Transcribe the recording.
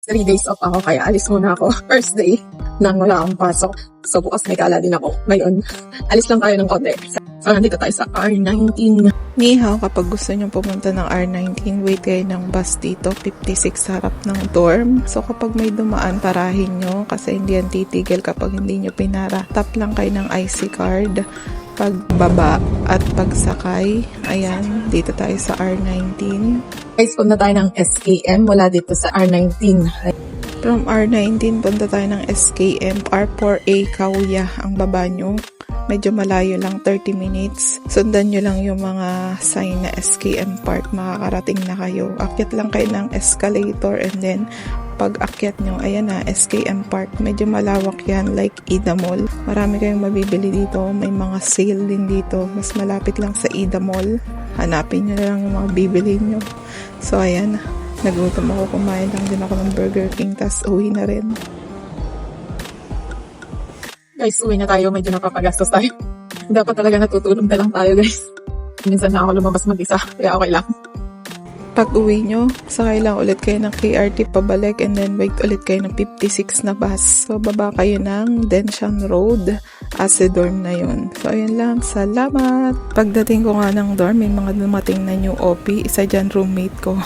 3 days off ako, kaya alis muna ako. First day nang wala akong pasok. So bukas may gala din ako. Ngayon, alis lang tayo ng konti. So nandito tayo sa R19. Ni hao, kapag gusto nyo pumunta ng R19, wait kayo ng bus dito, 56 harap ng dorm. So kapag may dumaan, parahin nyo kasi hindi yan titigil kapag hindi nyo pinara. Tap lang kayo ng IC card pagbaba at pagsakay. Ayan, dito tayo sa R19. Guys, punta tayo ng SKM mula dito sa R19. From R19, punta tayo ng SKM, R4A Kauya ang baba nyo. Medyo malayo lang, 30 minutes. Sundan nyo lang yung mga sign na SKM Park, makakarating na kayo. Akyat lang kayo ng escalator and then pag akyat nyo, ayan na, SKM Park. Medyo malawak yan, like Ida Mall. Marami kayong mabibili dito. May mga sale din dito. Mas malapit lang sa Ida Mall. Hanapin nyo na lang yung mga bibili nyo. So, ayan. Nagutom ako, kumain lang din ako ng Burger King, tas uwi na rin. Guys, uwi na tayo. Medyo napapagastos tayo. Dapat talaga natutulog na lang tayo, guys. Minsan na ako lumabas mag-isa, kaya okay lang. Pag uwi nyo, sakay lang ulit kayo ng KRT pabalik and then wait ulit kayo ng 56 na bus. So, baba kayo ng Denshan Road. As dorm na yun. So, ayun lang. Salamat! Pagdating ko nga ng dorm, may mga dumating na new OP. Isa dyan roommate ko.